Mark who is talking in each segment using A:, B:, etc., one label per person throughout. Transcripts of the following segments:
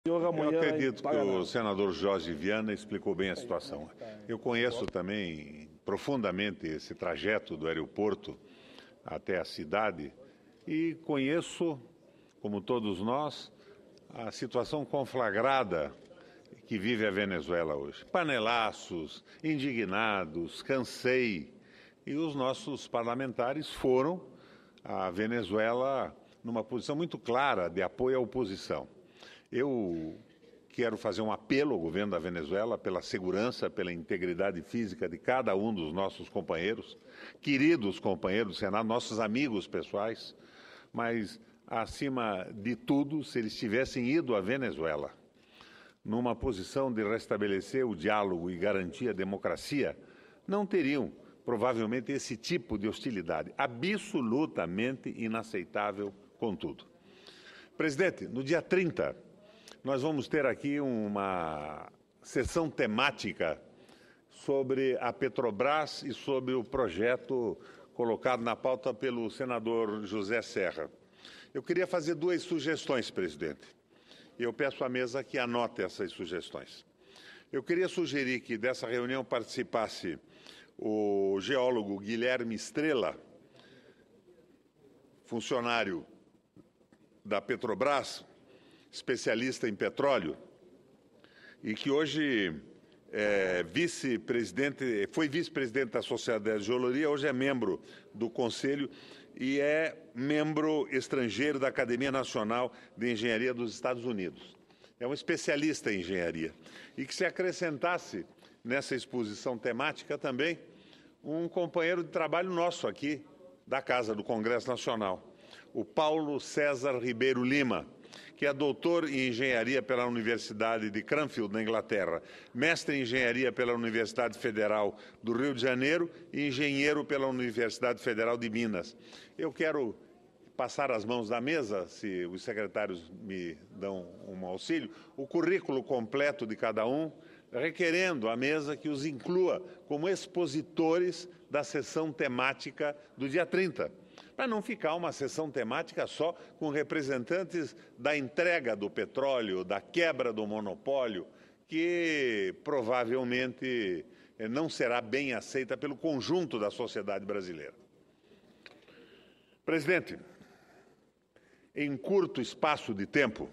A: Eu acredito que o senador Jorge Viana explicou bem a situação. Eu conheço também profundamente esse trajeto do aeroporto até a cidade e conheço, como todos nós, a situação conflagrada que vive a Venezuela hoje. Panelaços, indignados, cansei. E os nossos parlamentares foram à Venezuela numa posição muito clara de apoio à oposição. Eu quero fazer um apelo ao governo da Venezuela pela segurança, pela integridade física de cada um dos nossos companheiros, queridos companheiros do Senado, nossos amigos pessoais, mas, acima de tudo, se eles tivessem ido à Venezuela numa posição de restabelecer o diálogo e garantir a democracia, não teriam, provavelmente, esse tipo de hostilidade, absolutamente inaceitável, contudo. Presidente, no dia 30, nós vamos ter aqui uma sessão temática sobre a Petrobras e sobre o projeto colocado na pauta pelo senador José Serra. Eu queria fazer duas sugestões, presidente. E eu peço à mesa que anote essas sugestões. Eu queria sugerir que dessa reunião participasse o geólogo Guilherme Estrela, funcionário da Petrobras, especialista em petróleo, e que hoje foi vice-presidente da Sociedade de Geologia, hoje é membro do Conselho e é membro estrangeiro da Academia Nacional de Engenharia dos Estados Unidos. É um especialista em engenharia. E que se acrescentasse nessa exposição temática também um companheiro de trabalho nosso aqui, da Casa do Congresso Nacional, o Paulo César Ribeiro Lima, que é doutor em engenharia pela Universidade de Cranfield, na Inglaterra, mestre em engenharia pela Universidade Federal do Rio de Janeiro e engenheiro pela Universidade Federal de Minas. Eu quero passar às mãos da mesa, se os secretários me dão um auxílio, o currículo completo de cada um, requerendo à mesa que os inclua como expositores da sessão temática do dia 30. Para não ficar uma sessão temática só com representantes da entrega do petróleo, da quebra do monopólio, que provavelmente não será bem aceita pelo conjunto da sociedade brasileira. Presidente, em curto espaço de tempo,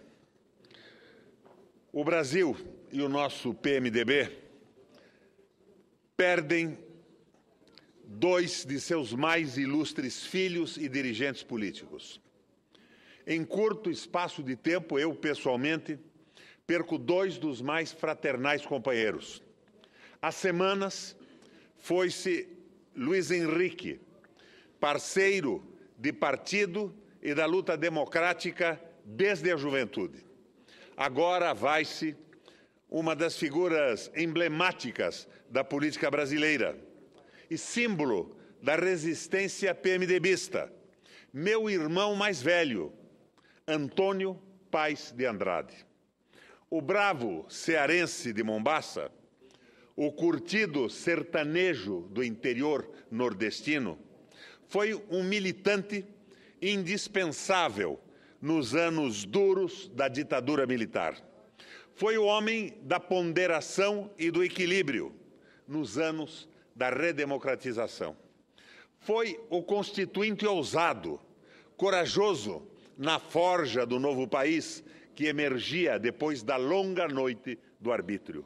A: o Brasil e o nosso PMDB perdem dois de seus mais ilustres filhos e dirigentes políticos. Em curto espaço de tempo, eu, pessoalmente, perco dois dos mais fraternais companheiros. Há semanas, foi-se Luiz Henrique, parceiro de partido e da luta democrática desde a juventude. Agora vai-se uma das figuras emblemáticas da política brasileira e símbolo da resistência PMDBista, meu irmão mais velho, Antônio Paes de Andrade. O bravo cearense de Mombaça, o curtido sertanejo do interior nordestino, foi um militante indispensável nos anos duros da ditadura militar. Foi o homem da ponderação e do equilíbrio nos anos da redemocratização. Foi o constituinte ousado, corajoso na forja do novo país que emergia depois da longa noite do arbítrio.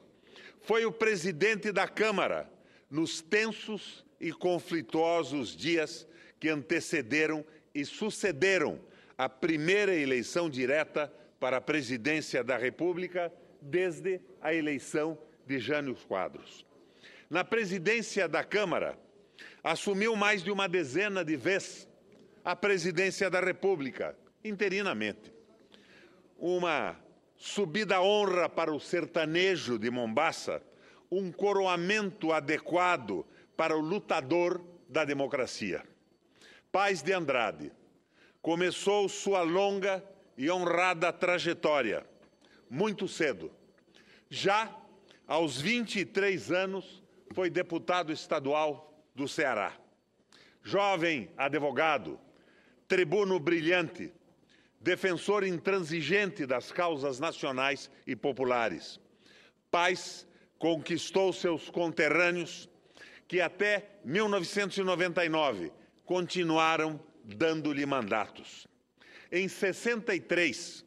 A: Foi o presidente da Câmara nos tensos e conflituosos dias que antecederam e sucederam a primeira eleição direta para a presidência da República desde a eleição de Jânio Quadros. Na presidência da Câmara, assumiu mais de uma dezena de vezes a presidência da República, interinamente. Uma subida honra para o sertanejo de Mombaça, um coroamento adequado para o lutador da democracia. Paes de Andrade começou sua longa e honrada trajetória muito cedo. Já aos 23 anos, foi deputado estadual do Ceará. Jovem advogado, tribuno brilhante, defensor intransigente das causas nacionais e populares. Paes conquistou seus conterrâneos, que até 1999 continuaram dando-lhe mandatos. Em 63,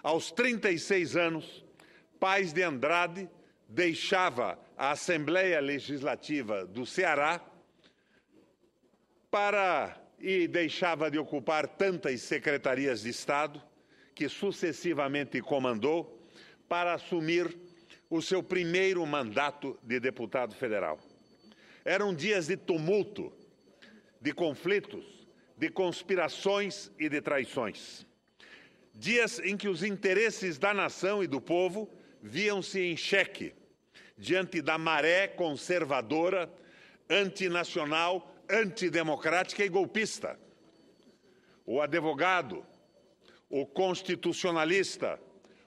A: aos 36 anos, Paes de Andrade deixava a Assembleia Legislativa do Ceará e deixava de ocupar tantas secretarias de Estado que sucessivamente comandou para assumir o seu primeiro mandato de deputado federal. Eram dias de tumulto, de conflitos, de conspirações e de traições. Dias em que os interesses da nação e do povo viam-se em xeque diante da maré conservadora, antinacional, antidemocrática e golpista. O advogado, o constitucionalista,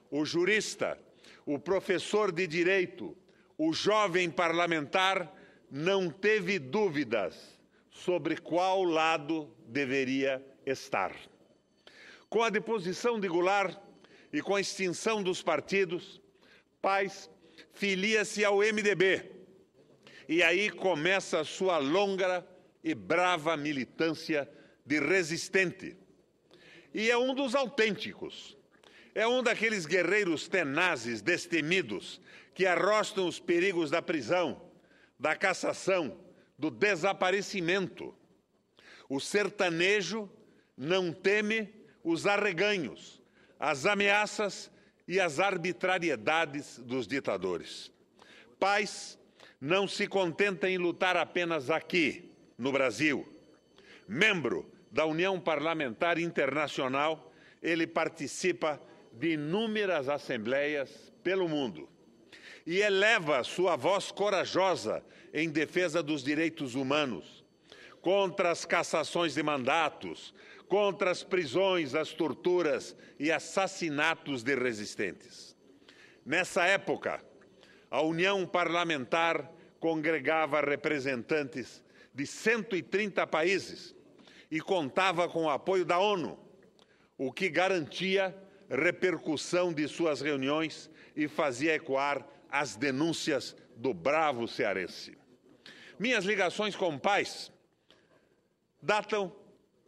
A: o jurista, o professor de direito, o jovem parlamentar não teve dúvidas sobre qual lado deveria estar. Com a deposição de Goulart e com a extinção dos partidos, Paes filia-se ao MDB. E aí começa a sua longa e brava militância de resistente. E é um dos autênticos. É um daqueles guerreiros tenazes, destemidos, que arrostam os perigos da prisão, da cassação, do desaparecimento. O sertanejo não teme os arreganhos, as ameaças e as arbitrariedades dos ditadores. Paes não se contenta em lutar apenas aqui, no Brasil. Membro da União Parlamentar Internacional, ele participa de inúmeras assembleias pelo mundo e eleva sua voz corajosa em defesa dos direitos humanos, contra as cassações de mandatos, contra as prisões, as torturas e assassinatos de resistentes. Nessa época, a União Parlamentar congregava representantes de 130 países e contava com o apoio da ONU, o que garantia repercussão de suas reuniões e fazia ecoar as denúncias do bravo cearense. Minhas ligações com Paes datam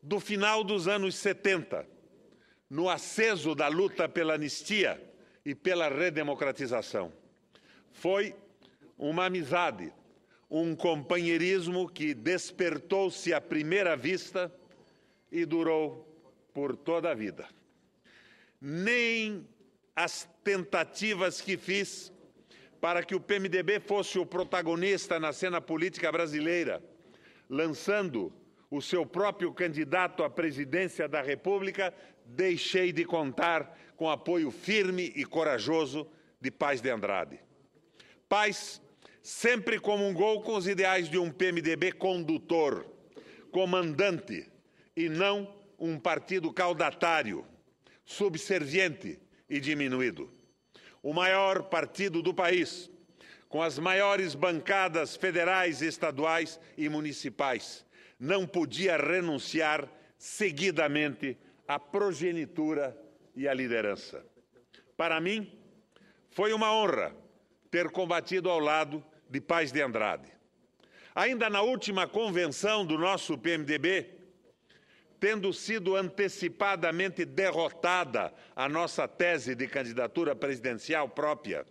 A: do final dos anos 70, no aceso da luta pela anistia e pela redemocratização. Foi uma amizade, um companheirismo que despertou-se à primeira vista e durou por toda a vida. Nem as tentativas que fiz para que o PMDB fosse o protagonista na cena política brasileira, lançando o seu próprio candidato à presidência da República, deixei de contar com apoio firme e corajoso de Paes de Andrade. Paes sempre comungou com os ideais de um PMDB condutor, comandante, e não um partido caudatário, subserviente e diminuído. O maior partido do país, com as maiores bancadas federais, estaduais e municipais, não podia renunciar seguidamente à progenitura e à liderança. Para mim, foi uma honra ter combatido ao lado de Paes de Andrade. Ainda na última convenção do nosso PMDB, tendo sido antecipadamente derrotada a nossa tese de candidatura presidencial própria,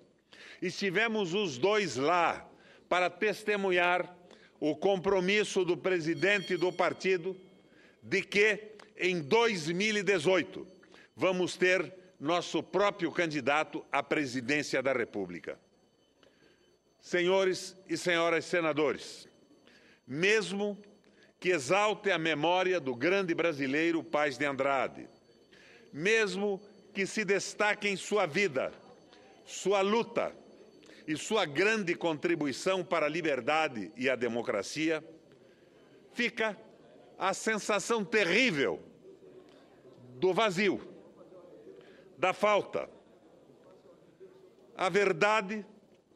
A: estivemos os dois lá para testemunhar o compromisso do presidente do partido de que, em 2018, vamos ter nosso próprio candidato à presidência da República. Senhores e senhoras senadores, mesmo que exalte a memória do grande brasileiro Paes de Andrade, mesmo que se destaque em sua vida, sua luta e sua grande contribuição para a liberdade e a democracia, fica a sensação terrível do vazio, da falta, a verdade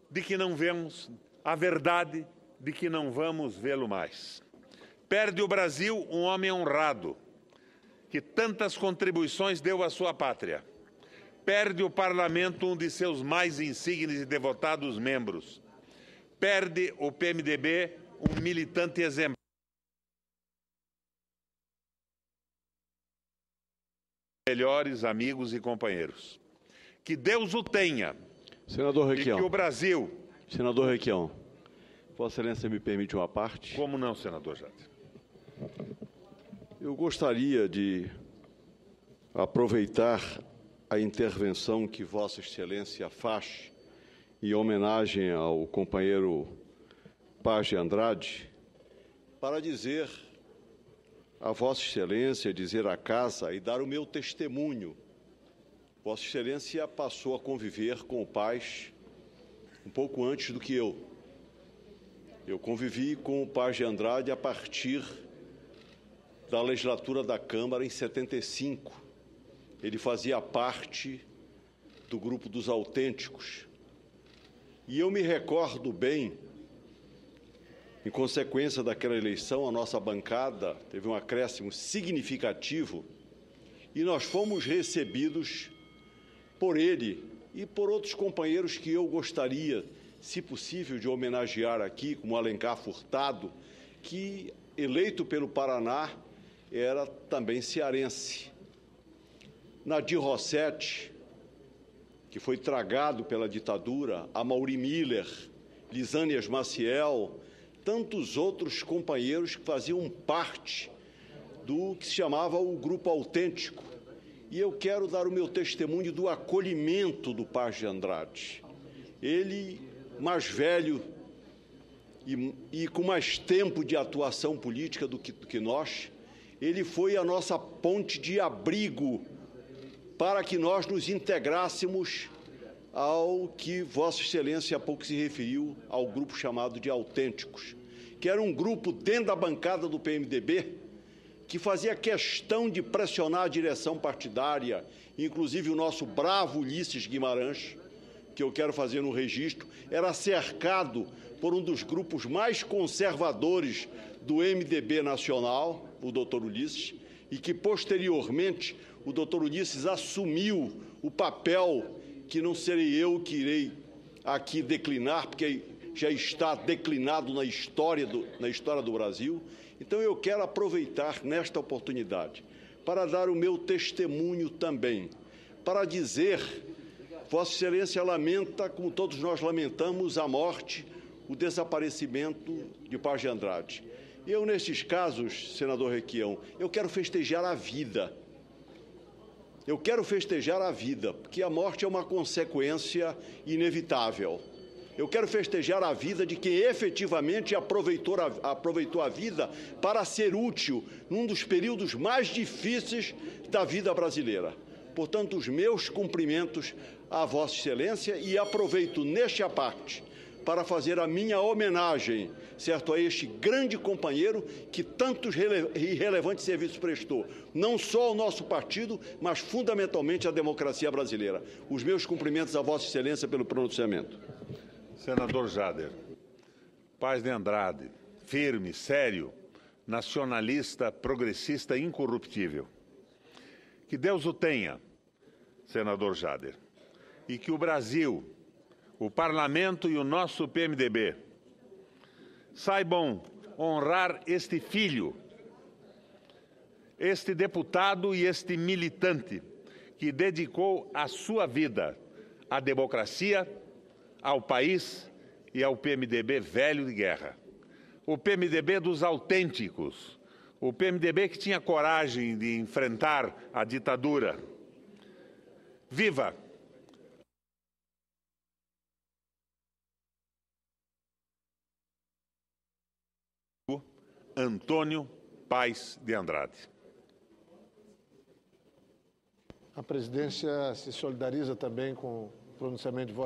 A: de que não vemos, a verdade de que não vamos vê-lo mais. Perde o Brasil um homem honrado, que tantas contribuições deu à sua pátria. Perde o Parlamento um de seus mais insignes e devotados membros. Perde o PMDB um militante exemplar. Melhores amigos e companheiros. Que Deus o tenha.
B: Senador Requião.
A: E que o Brasil...
B: Senador Requião, Vossa Excelência me permite uma parte?
A: Como não, senador Jader?
B: Eu gostaria de aproveitar a intervenção que Vossa Excelência faz em homenagem ao companheiro Paz de Andrade para dizer a Vossa Excelência, dizer à Casa e dar o meu testemunho. Vossa Excelência passou a conviver com o Paz um pouco antes do que eu. Eu convivi com o Paz de Andrade a partir da legislatura da Câmara em 75. Ele fazia parte do grupo dos autênticos. E eu me recordo bem, em consequência daquela eleição, a nossa bancada teve um acréscimo significativo e nós fomos recebidos por ele e por outros companheiros que eu gostaria, se possível, de homenagear aqui, como Alencar Furtado, que, eleito pelo Paraná, era também cearense. Nadir Rossetti, que foi tragado pela ditadura, Amaury Miller, Lisânias Maciel, tantos outros companheiros que faziam parte do que se chamava o Grupo Autêntico. E eu quero dar o meu testemunho do acolhimento do Paz de Andrade. Ele, mais velho e com mais tempo de atuação política do que nós, ele foi a nossa ponte de abrigo para que nós nos integrássemos ao que Vossa Excelência há pouco se referiu, ao grupo chamado de autênticos, que era um grupo dentro da bancada do PMDB, que fazia questão de pressionar a direção partidária, inclusive o nosso bravo Ulisses Guimarães, que eu quero fazer no registro, era cercado por um dos grupos mais conservadores do MDB nacional, o doutor Ulisses, e que, posteriormente, o doutor Ulisses assumiu o papel que não serei eu que irei aqui declinar, porque já está declinado na história do Brasil. Então, eu quero aproveitar nesta oportunidade para dar o meu testemunho também, para dizer, Vossa Excelência lamenta, como todos nós lamentamos, a morte, o desaparecimento de Paz de Andrade. Eu, nesses casos, senador Requião, eu quero festejar a vida. Eu quero festejar a vida, porque a morte é uma consequência inevitável. Eu quero festejar a vida de quem efetivamente aproveitou a vida para ser útil num dos períodos mais difíceis da vida brasileira. Portanto, os meus cumprimentos à Vossa Excelência e aproveito neste à parte para fazer a minha homenagem, certo, a este grande companheiro que tantos e relevantes serviços prestou, não só ao nosso partido, mas fundamentalmente à democracia brasileira. Os meus cumprimentos à Vossa Excelência pelo pronunciamento.
A: Senador Jader, Paz de Andrade, firme, sério, nacionalista, progressista, incorruptível. Que Deus o tenha, senador Jader, e que o Brasil, o Parlamento e o nosso PMDB saibam honrar este filho, este deputado e este militante que dedicou a sua vida à democracia, ao país e ao PMDB velho de guerra. O PMDB dos autênticos, o PMDB que tinha coragem de enfrentar a ditadura. Viva! Antônio Paz de Andrade.
C: A presidência se solidariza também com o pronunciamento de Vossa